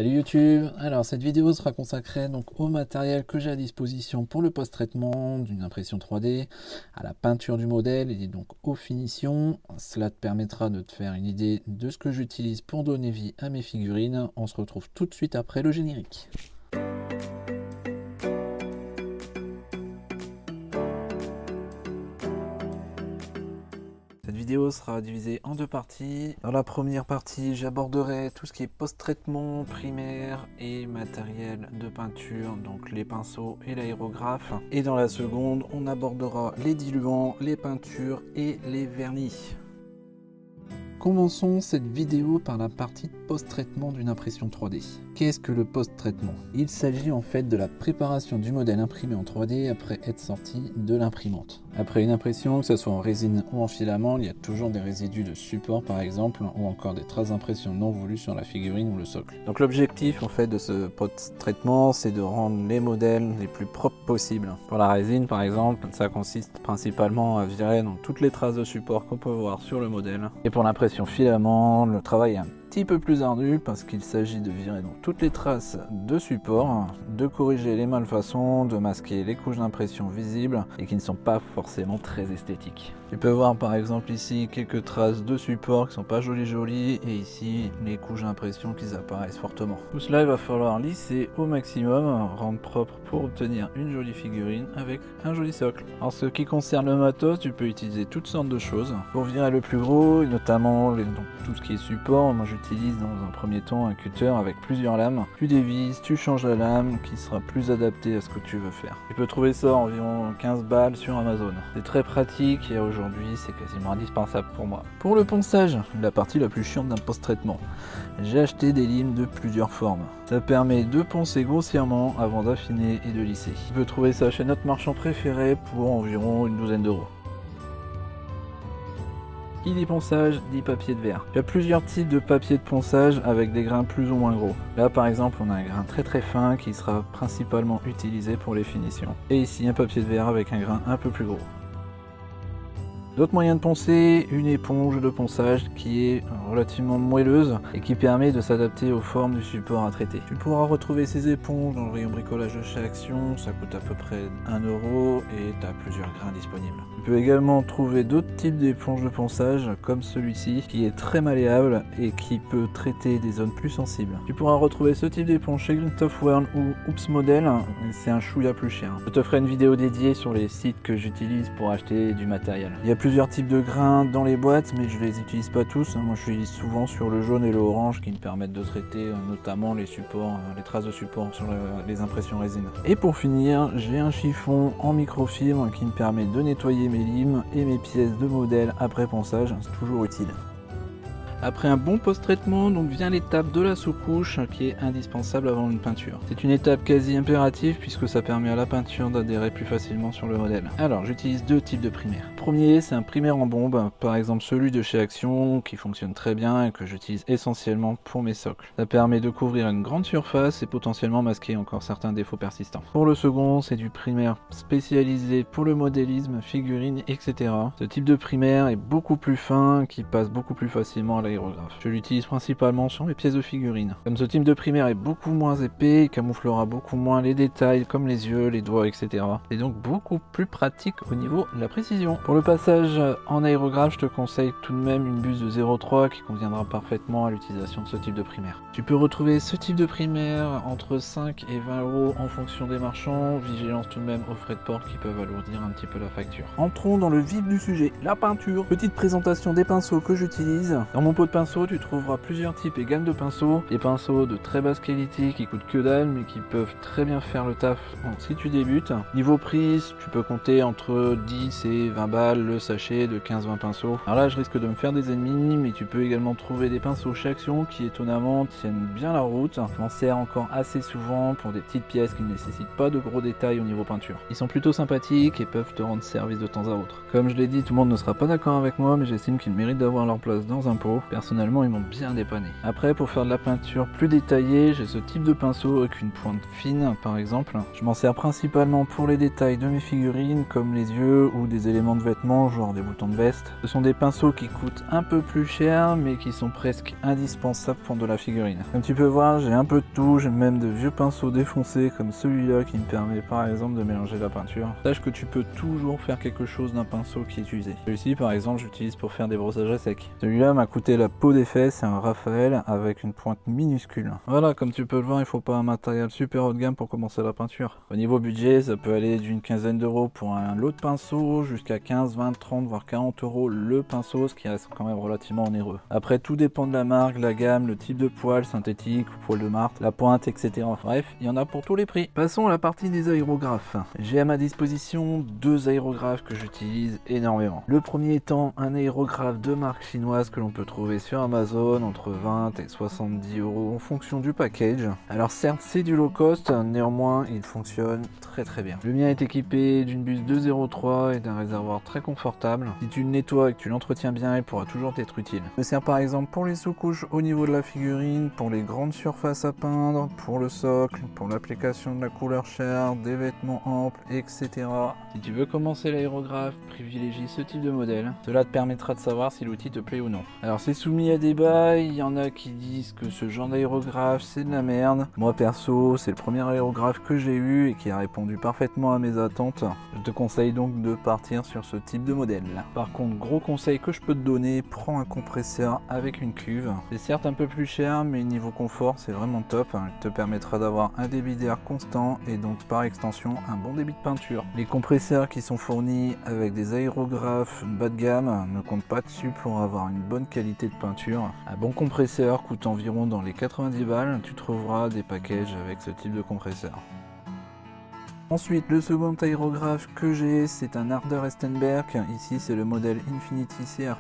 Salut YouTube, alors cette vidéo sera consacrée donc au matériel que j'ai à disposition pour le post-traitement d'une impression 3D, à la peinture du modèle et donc aux finitions. Cela te permettra de te faire une idée de ce que j'utilise pour donner vie à mes figurines. On se retrouve tout de suite après le générique. Cette vidéo sera divisée en deux parties. Dans la première partie, j'aborderai tout ce qui est post-traitement primaire et matériel de peinture, donc les pinceaux et l'aérographe. Et dans la seconde, on abordera les diluants, les peintures et les vernis. Commençons cette vidéo par la partie post-traitement d'une impression 3D. Qu'est-ce que le post-traitement? Il s'agit en fait de la préparation du modèle imprimé en 3D après être sorti de l'imprimante. Après une impression, que ce soit en résine ou en filament, il y a toujours des résidus de support par exemple, ou encore des traces d'impression non voulues sur la figurine ou le socle. Donc l'objectif en fait de ce post-traitement, c'est de rendre les modèles les plus propres possibles. Pour la résine par exemple, ça consiste principalement à virer donc toutes les traces de support qu'on peut voir sur le modèle. Et pour l'impression filament, le travail est un petit peu plus ardu parce qu'il s'agit de virer donc toutes les traces de support, de corriger les malfaçons, de masquer les couches d'impression visibles et qui ne sont pas forcément très esthétiques. Tu peux voir par exemple ici quelques traces de support qui sont pas jolies et ici les couches d'impression qui apparaissent fortement. Tout cela il va falloir lisser au maximum, rendre propre pour obtenir une jolie figurine avec un joli socle. En ce qui concerne le matos, tu peux utiliser toutes sortes de choses pour virer le plus gros, notamment donc, tout ce qui est support. Moi j'utilise dans un premier temps un cutter avec plusieurs lames. Tu dévises, tu changes la lame qui sera plus adaptée à ce que tu veux faire. Tu peux trouver ça environ 15 balles sur Amazon. C'est très pratique et aujourd'hui c'est quasiment indispensable pour moi. Pour le ponçage, la partie la plus chiante d'un post-traitement, j'ai acheté des limes de plusieurs formes. Ça permet de poncer grossièrement avant d'affiner et de lisser. Tu peux trouver ça chez notre marchand préféré pour environ une douzaine d'euros. Qui dit ponçage dit papier de verre. Tu as plusieurs types de papier de ponçage avec des grains plus ou moins gros. Là par exemple on a un grain très fin qui sera principalement utilisé pour les finitions. Et ici un papier de verre avec un grain un peu plus gros. D'autres moyens de poncer, une éponge de ponçage qui est relativement moelleuse et qui permet de s'adapter aux formes du support à traiter. Tu pourras retrouver ces éponges dans le rayon bricolage de chez Action, ça coûte à peu près 1 euro et tu as plusieurs grains disponibles. Tu peux également trouver d'autres types d'éponges de ponçage comme celui-ci qui est très malléable et qui peut traiter des zones plus sensibles. Tu pourras retrouver ce type d'éponge chez Greenstuff World ou Oops Model, c'est un chouïa plus cher. Je te ferai une vidéo dédiée sur les sites que j'utilise pour acheter du matériel. Il y a plusieurs types de grains dans les boîtes mais je les utilise pas tous. Moi je suis souvent sur le jaune et le orange qui me permettent de traiter notamment les supports, les traces de support sur les impressions résine. Et pour finir, j'ai un chiffon en microfibre qui me permet de nettoyer mes limes et mes pièces de modèle après ponçage, c'est toujours utile. Après un bon post-traitement, donc vient l'étape de la sous-couche qui est indispensable avant une peinture. C'est une étape quasi impérative puisque ça permet à la peinture d'adhérer plus facilement sur le modèle. Alors j'utilise deux types de primaires. Le premier c'est un primaire en bombe, par exemple celui de chez Action qui fonctionne très bien et que j'utilise essentiellement pour mes socles. Ça permet de couvrir une grande surface et potentiellement masquer encore certains défauts persistants. Pour le second c'est du primaire spécialisé pour le modélisme, figurines, etc. Ce type de primaire est beaucoup plus fin, qui passe beaucoup plus facilement à l'aérographe. Je l'utilise principalement sur les pièces de figurines. Comme ce type de primaire est beaucoup moins épais, il camouflera beaucoup moins les détails comme les yeux, les doigts, etc. C'est donc beaucoup plus pratique au niveau de la précision. Pour le passage en aérographe, je te conseille tout de même une buse de 0,3 qui conviendra parfaitement à l'utilisation de ce type de primaire. Tu peux retrouver ce type de primaire entre 5 et 20 euros en fonction des marchands. Vigilance tout de même aux frais de port qui peuvent alourdir un petit peu la facture. Entrons dans le vif du sujet, la peinture. Petite présentation des pinceaux que j'utilise. Dans mon pot de pinceaux, tu trouveras plusieurs types et gammes de pinceaux. Des pinceaux de très basse qualité qui coûtent que dalle mais qui peuvent très bien faire le taf si tu débutes. Niveau prix, tu peux compter entre 10 et 20 balles le sachet de 15-20 pinceaux. Alors là, je risque de me faire des ennemis, mais tu peux également trouver des pinceaux chez Action qui étonnamment tiennent bien la route. Je m'en sers encore assez souvent pour des petites pièces qui ne nécessitent pas de gros détails au niveau peinture. Ils sont plutôt sympathiques et peuvent te rendre service de temps à autre. Comme je l'ai dit, tout le monde ne sera pas d'accord avec moi, mais j'estime qu'ils méritent d'avoir leur place dans un pot. Personnellement, ils m'ont bien dépanné. Après, pour faire de la peinture plus détaillée, j'ai ce type de pinceau avec une pointe fine par exemple. Je m'en sers principalement pour les détails de mes figurines comme les yeux ou des éléments de vêtements genre des boutons de veste. Ce sont des pinceaux qui coûtent un peu plus cher mais qui sont presque indispensables pour de la figurine. Comme tu peux voir, j'ai un peu de tout, j'ai même de vieux pinceaux défoncés comme celui-là qui me permet par exemple de mélanger la peinture. Sache que tu peux toujours faire quelque chose d'un pinceau qui est utilisé. Celui-ci par exemple j'utilise pour faire des brossages à sec. Celui-là m'a coûté la peau des fesses, c'est un Raphaël avec une pointe minuscule. Voilà, comme tu peux le voir, il faut pas un matériel super haut de gamme pour commencer la peinture. Au niveau budget, ça peut aller d'une quinzaine d'euros pour un lot de pinceaux jusqu'à 15, 20, 30 voire 40 euros le pinceau, ce qui reste quand même relativement onéreux. Après, tout dépend de la marque, la gamme, le type de poil, synthétique ou poil de marque, la pointe, etc. Bref, il y en a pour tous les prix. Passons à la partie des aérographes. J'ai à ma disposition deux aérographes que j'utilise énormément. Le premier étant un aérographe de marque chinoise que l'on peut trouver sur Amazon entre 20 et 70 euros en fonction du package. Alors certes, c'est du low cost, néanmoins il fonctionne très bien. Le mien est équipé d'une buse 2.03 et d'un réservoir très confortable. Si tu le nettoies et que tu l'entretiens bien, il pourra toujours t'être utile. Il me sert par exemple pour les sous-couches au niveau de la figurine, pour les grandes surfaces à peindre, pour le socle, pour l'application de la couleur chair, des vêtements amples, etc. Si tu veux commencer l'aérographe, privilégie ce type de modèle. Cela te permettra de savoir si l'outil te plaît ou non. Alors c'est soumis à débat, il y en a qui disent que ce genre d'aérographe c'est de la merde. Moi perso, c'est le premier aérographe que j'ai eu et qui a répondu parfaitement à mes attentes. Je te conseille donc de partir sur ce type de modèle. Par contre, gros conseil que je peux te donner, prends un compresseur avec une cuve. C'est certes un peu plus cher, mais niveau confort c'est vraiment top. Il te permettra d'avoir un débit d'air constant et donc par extension un bon débit de peinture. Les compresseurs qui sont fournis avec des aérographes bas de gamme ne comptent pas dessus pour avoir une bonne qualité de peinture. Un bon compresseur coûte environ dans les 90 balles, tu trouveras des packages avec ce type de compresseur. Ensuite, le second aérographe que j'ai, c'est un Harder Estenberg. Ici, c'est le modèle Infinity CR+.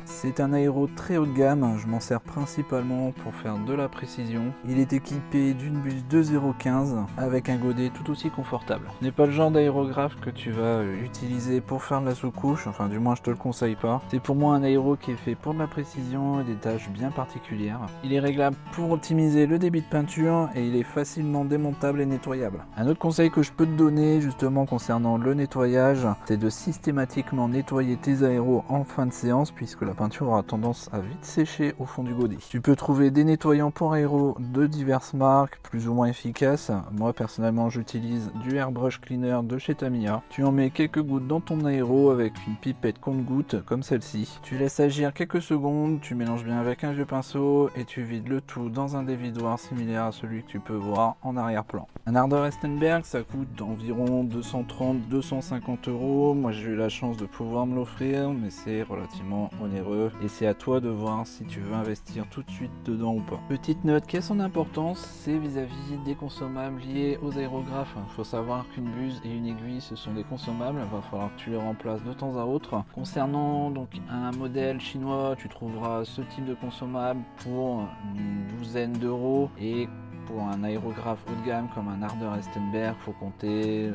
C'est un aéro très haut de gamme. Je m'en sers principalement pour faire de la précision. Il est équipé d'une buse 2.015 avec un godet tout aussi confortable. Ce n'est pas le genre d'aérographe que tu vas utiliser pour faire de la sous-couche. Enfin, du moins, je te le conseille pas. C'est pour moi un aéro qui est fait pour de la précision et des tâches bien particulières. Il est réglable pour optimiser le débit de peinture et il est facilement démontable et nettoyable. Un autre conseil que je peux te donner justement concernant le nettoyage, c'est de systématiquement nettoyer tes aéros en fin de séance puisque la peinture aura tendance à vite sécher au fond du godet. Tu peux trouver des nettoyants pour aéros de diverses marques plus ou moins efficaces. Moi personnellement j'utilise du Airbrush Cleaner de chez Tamiya. Tu en mets quelques gouttes dans ton aéro avec une pipette compte-gouttes comme celle-ci. Tu laisses agir quelques secondes, tu mélanges bien avec un vieux pinceau et tu vides le tout dans un dévidoir similaire à celui que tu peux voir en arrière-plan. Un Harder Estenberg ça coûte environ 230-250 euros. Moi j'ai eu la chance de pouvoir me l'offrir, mais c'est relativement onéreux et c'est à toi de voir si tu veux investir tout de suite dedans ou pas. Petite note qui a son importance, c'est vis-à-vis des consommables liés aux aérographes. Il faut savoir qu'une buse et une aiguille ce sont des consommables, il va falloir que tu les remplaces de temps à autre. Concernant donc un modèle chinois, tu trouveras ce type de consommable pour une douzaine d'euros et pour un aérographe haut de gamme comme un Harder Estenberg, faut compter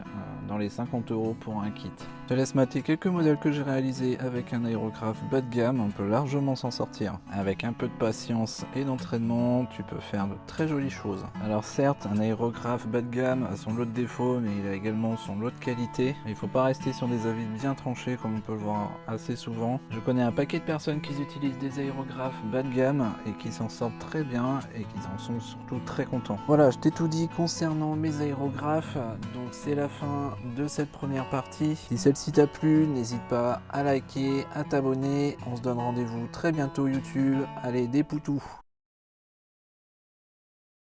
dans les 50 euros pour un kit. Je te laisse mater quelques modèles que j'ai réalisés avec un aérographe bas de gamme, on peut largement s'en sortir. Avec un peu de patience et d'entraînement, tu peux faire de très jolies choses. Alors certes, un aérographe bas de gamme a son lot de défauts, mais il a également son lot de qualité. Il ne faut pas rester sur des avis bien tranchés comme on peut le voir assez souvent. Je connais un paquet de personnes qui utilisent des aérographes bas de gamme et qui s'en sortent très bien et qui en sont surtout très contents. Voilà, je t'ai tout dit concernant mes aérographes, donc c'est la fin de cette première partie. Si celle-ci t'a plu, n'hésite pas à liker, à t'abonner. On se donne rendez-vous très bientôt YouTube. Allez, des poutous!